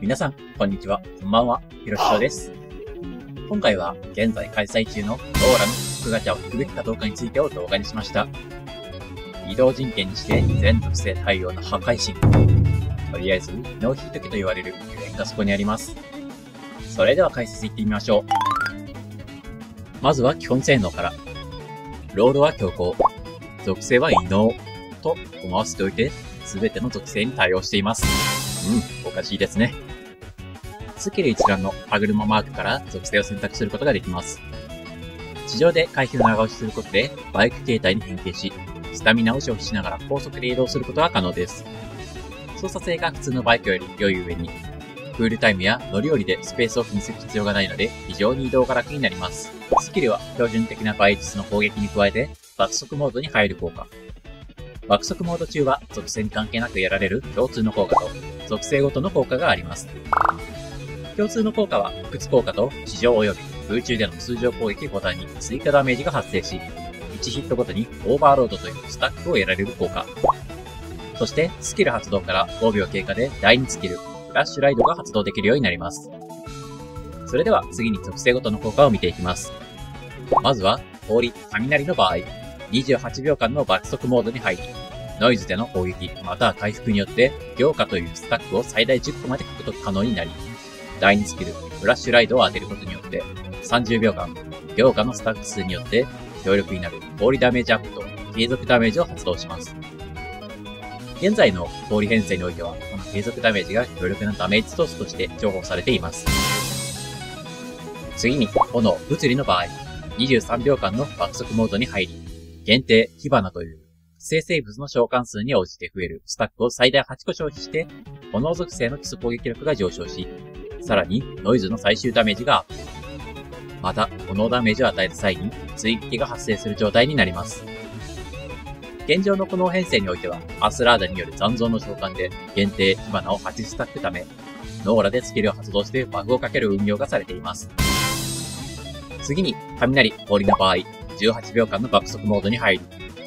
皆さん、こんにちは。こんばんは。ひろししょうです。今回は、現在開催中のローラの特ガチャを引くべきかどうかについてを動画にしました。移動人権にして全属性対応の破壊神。とりあえず、ノーヒート家と言われるゆえんがそこにあります。それでは解説いってみましょう。まずは基本性能から。ロールは強行。属性は異能。と思わせておいて、すべての属性に対応しています。おかしいですね。スキル一覧の歯車マークから属性を選択することができます。地上で回避を長押しすることでバイク形態に変形し、スタミナを消費しながら高速で移動することが可能です。操作性が普通のバイクより良い上に、クールタイムや乗り降りでスペースを気にする必要がないので非常に移動が楽になります。スキルは標準的な倍率の攻撃に加えて爆速モードに入る効果。爆速モード中は属性に関係なく得られる共通の効果と属性ごとの効果があります。共通の効果は不屈効果と地上及び空中での通常攻撃5段に追加ダメージが発生し、1ヒットごとにオーバーロードというスタックを得られる効果。そしてスキル発動から5秒経過で第2スキル、フラッシュライドが発動できるようになります。それでは次に属性ごとの効果を見ていきます。まずは氷、雷の場合、28秒間の爆速モードに入り、ノイズでの攻撃または回復によって強化というスタックを最大10個まで獲得可能になり、第2スキル、フラッシュライドを当てることによって30秒間、強化のスタック数によって強力になる氷ダメージアップと継続ダメージを発動します。現在の氷編成においては、この継続ダメージが強力なダメージソースとして重宝されています。次に、炎、物理の場合、23秒間の爆速モードに入り、限定、火花という生成物の召喚数に応じて増えるスタックを最大8個消費して、炎属性の基礎攻撃力が上昇し、さらにノイズの最終ダメージがアップ。また、炎ダメージを与えた際に追撃が発生する状態になります。現状の炎編成においては、アスラーダによる残像の召喚で限定、火花を8スタックため、ノーラでスキルを発動してバフをかける運用がされています。次に、雷、氷の場合、18秒間の爆速モードに入り、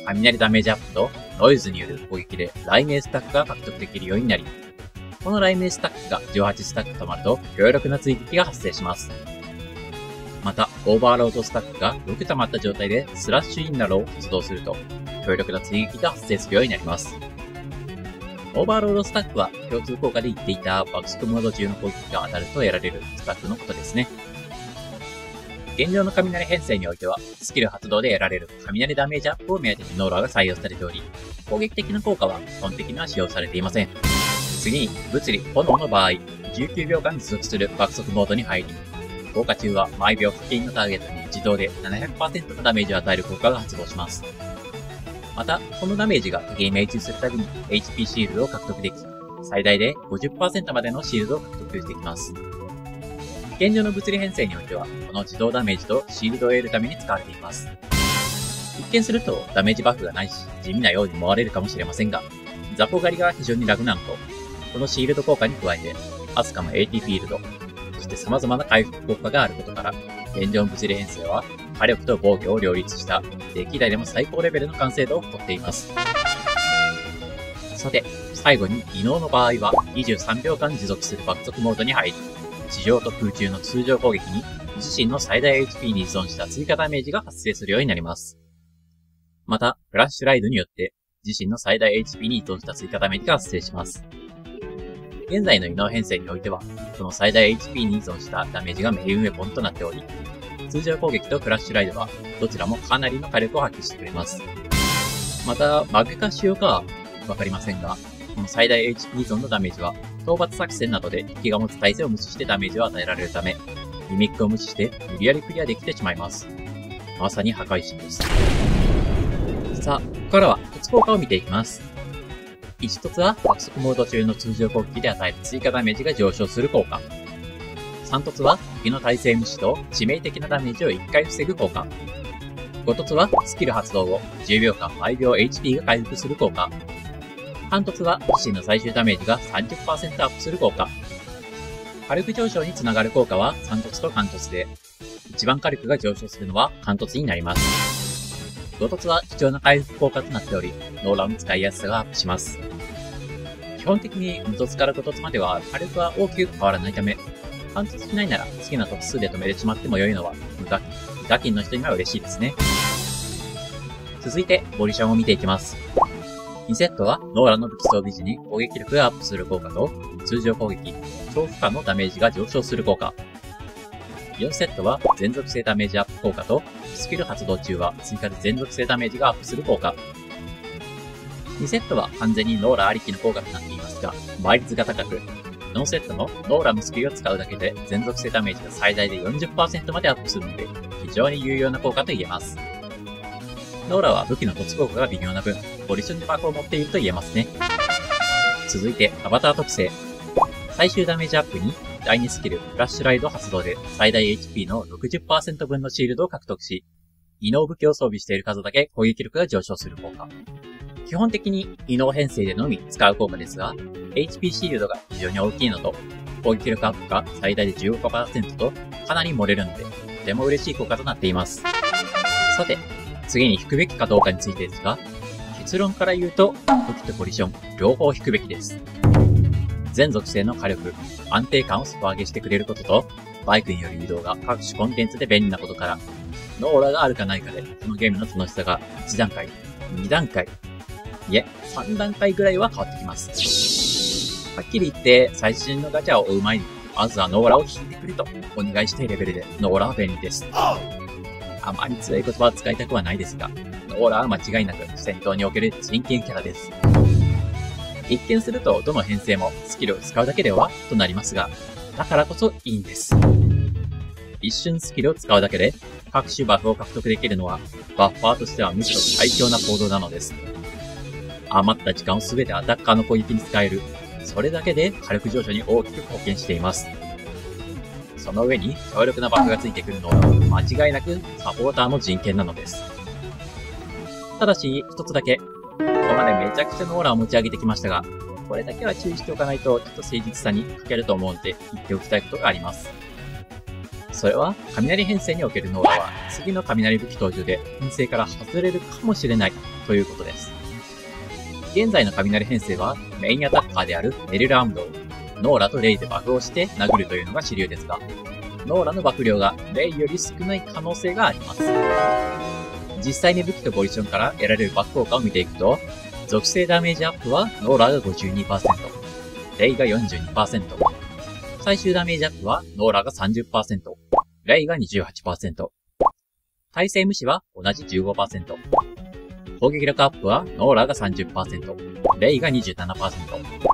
雷ダメージアップとノイズによる攻撃で雷鳴スタックが獲得できるようになり、この雷鳴スタックが18スタック溜まると強力な追撃が発生します。また、オーバーロードスタックが6溜まった状態でスラッシュインナロを発動すると強力な追撃が発生するようになります。オーバーロードスタックは共通効果で言っていた爆速モード中の攻撃が当たると得られるスタックのことですね。現状の雷編成においては、スキル発動で得られる雷ダメージアップを目当てにノーラが採用されており、攻撃的な効果は基本的には使用されていません。次に、物理、炎の場合、19秒間持続する爆速モードに入り、効果中は毎秒付近のターゲットに自動で 700% のダメージを与える効果が発動します。また、このダメージが敵に命中するたびに HP シールドを獲得でき、最大で 50% までのシールドを獲得できます。現状の物理編成においては、この自動ダメージとシールドを得るために使われています。一見するとダメージバフがないし、地味なように思われるかもしれませんが、雑魚狩りが非常に楽なのと、このシールド効果に加えて、アスカの AT フィールド、そして様々な回復効果があることから、現状の物理編成は、火力と防御を両立した、歴代でも最高レベルの完成度を誇っています。さて、最後に異能の場合は、23秒間持続する爆速モードに入り、地上と空中の通常攻撃に自身の最大 HP に依存した追加ダメージが発生するようになります。また、フラッシュライドによって自身の最大 HP に依存した追加ダメージが発生します。現在の異能編成においては、この最大 HP に依存したダメージがメインウェポンとなっており、通常攻撃とフラッシュライドはどちらもかなりの火力を発揮してくれます。また、バグ化しようかはわかりませんが、この最大 HP 依存のダメージは、討伐作戦などで敵が持つ耐性を無視してダメージを与えられるため、リミックを無視して無理やりクリアできてしまいます。まさに破壊神です。さあ、ここからは突効果を見ていきます。1突は爆速モード中の通常攻撃で与える追加ダメージが上昇する効果。3突は敵の耐性無視と致命的なダメージを1回防ぐ効果。5突はスキル発動後10秒間毎秒 HP が回復する効果。半突は自身の最終ダメージが 30% アップする効果。火力上昇につながる効果は3突と間突で、一番火力が上昇するのは間突になります。5突は貴重な回復効果となっており、ノーラの使いやすさがアップします。本的に無凸から5凸までは火力は大きく変わらないため、貫突しないなら好きな突数で止めてしまっても良いのは無課金の人には嬉しいですね。続いて、ボリションを見ていきます。2セットはノーラの武器装備時に攻撃力がアップする効果と、通常攻撃、超負荷のダメージが上昇する効果。4セットは全属性ダメージアップ効果と、スキル発動中は追加で全属性ダメージがアップする効果。2セットは完全にノーラありきの効果となっていますが、倍率が高く、4セットのノーラのスキルを使うだけで全属性ダメージが最大で 40% までアップするので、非常に有用な効果と言えます。ノーラは武器の突効果が微妙な分、ポリションでバフを持っていると言えますね。続いて、アバター特性。最終ダメージアップに、第2スキル、フラッシュライド発動で最大 HP の 60% 分のシールドを獲得し、異能武器を装備している数だけ攻撃力が上昇する効果。基本的に異能編成でのみ使う効果ですが、HP シールドが非常に大きいのと、攻撃力アップが最大で 15% とかなり漏れるので、とても嬉しい効果となっています。さて、次に引くべきかどうかについてですが、結論から言うと、武器とポリション、両方引くべきです。全属性の火力、安定感を底上げしてくれることと、バイクによる移動が各種コンテンツで便利なことから、ノーラがあるかないかで、このゲームの楽しさが1段階、2段階、いえ、3段階ぐらいは変わってきます。はっきり言って、最新のガチャを追う前に、まずはノーラを引いてくれとお願いしたいレベルで、ノーラは便利です。あまり強い言葉は使いたくはないですが、ノーラは間違いなく戦闘における人権キャラです。一見するとどの編成もスキルを使うだけではとなりますが、だからこそいいんです。一瞬スキルを使うだけで各種バフを獲得できるのは、バッファーとしてはむしろ最強な行動なのです。余った時間をすべてアタッカーの攻撃に使える。それだけで火力上昇に大きく貢献しています。その上に強力なバフがついてくるのは間違いなくサポーターの人権なのです。ただし、一つだけ、ここまでめちゃくちゃノーラを持ち上げてきましたが、これだけは注意しておかないとちょっと誠実さに欠けると思うので言っておきたいことがあります。それは、雷編成におけるノーラは次の雷武器登場で編成から外れるかもしれないということです。現在の雷編成はメインアタッカーであるメルルアムドをノーラとレイでバフをして殴るというのが主流ですが、ノーラのバフ量がレイより少ない可能性があります。実際に武器とポジションから得られるバフ効果を見ていくと、属性ダメージアップはノーラが 52%、レイが 42%、最終ダメージアップはノーラが 30%、レイが 28%、耐性無視は同じ 15%、攻撃力アップはノーラが 30%、レイが 27%、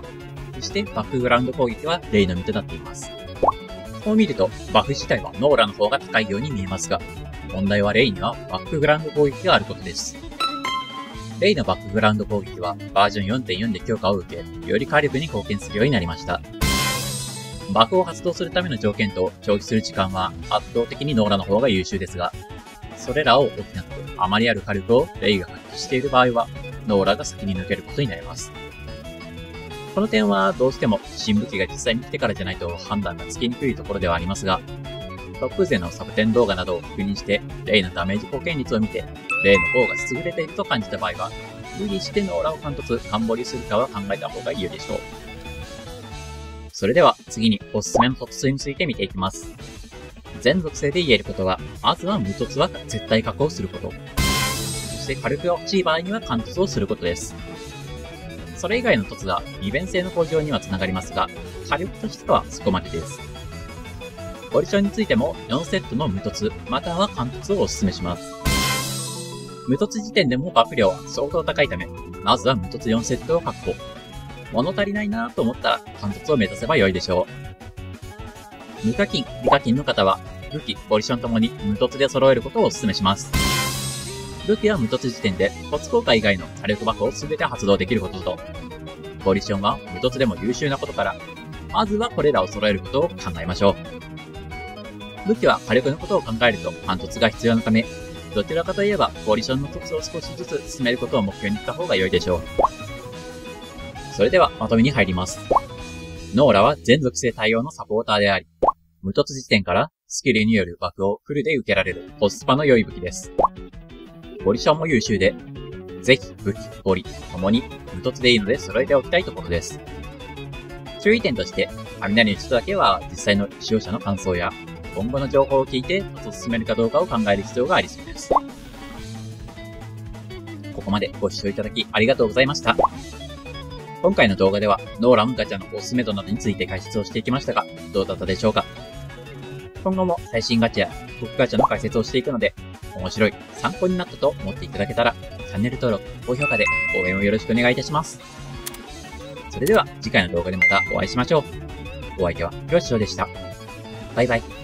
そしてバックグラウンド攻撃はレイのみとなっています。こう見るとバフ自体はノーラの方が高いように見えますが、問題はレイにはバックグラウンド攻撃があることです。レイのバックグラウンド攻撃はバージョン 4.4 で強化を受け、より火力に貢献するようになりました。バフを発動するための条件と消費する時間は圧倒的にノーラの方が優秀ですが、それらを補ってあまりある火力をレイが発揮している場合は、ノーラが先に抜けることになります。この点はどうしても新武器が実際に来てからじゃないと判断がつきにくいところではありますが、トップ勢のサブ10動画などを確認して、レイのダメージ貢献率を見て、レイの方が優れていると感じた場合は、無理してノーラを貫突、勘掘りするかは考えた方がいいでしょう。それでは次におすすめの突数について見ていきます。全属性で言えることは、まずは無突は絶対確保すること。そして火力が欲しい場合には貫突をすることです。それ以外の突が利便性の向上にはつながりますが、火力としてはそこまでです。ポジションについても4セットの無突、または貫突をお勧めします。無突時点でもバフ量は相当高いため、まずは無突4セットを確保。物足りないなぁと思ったら貫突を目指せば良いでしょう。無課金、美課金の方は、武器、ポジションともに無突で揃えることをお勧めします。武器は無突時点で、突効果以外の火力バフを全て発動できることと、ポジションは無突でも優秀なことから、まずはこれらを揃えることを考えましょう。武器は火力のことを考えると貫突が必要なため、どちらかといえばポジションの突を少しずつ進めることを目標にした方が良いでしょう。それではまとめに入ります。ノーラは全属性対応のサポーターであり、無突時点からスキルによるバフをフルで受けられるコスパの良い武器です。ポジションも優秀で、ぜひ武器、ポリともに無突でいいので揃えておきたいところです。注意点として、雷の人だけは実際の使用者の感想や、今後の情報を聞いて進めるかどうかを考える必要がありそうです。ここまでご視聴いただきありがとうございました。今回の動画では、ノーランガチャのおすすめ度などについて解説をしていきましたが、どうだったでしょうか。今後も最新ガチャや特ガチャの解説をしていくので、面白い、参考になったと思っていただけたら、チャンネル登録、高評価で応援をよろしくお願いいたします。それでは次回の動画でまたお会いしましょう。お相手はひろしでした。バイバイ。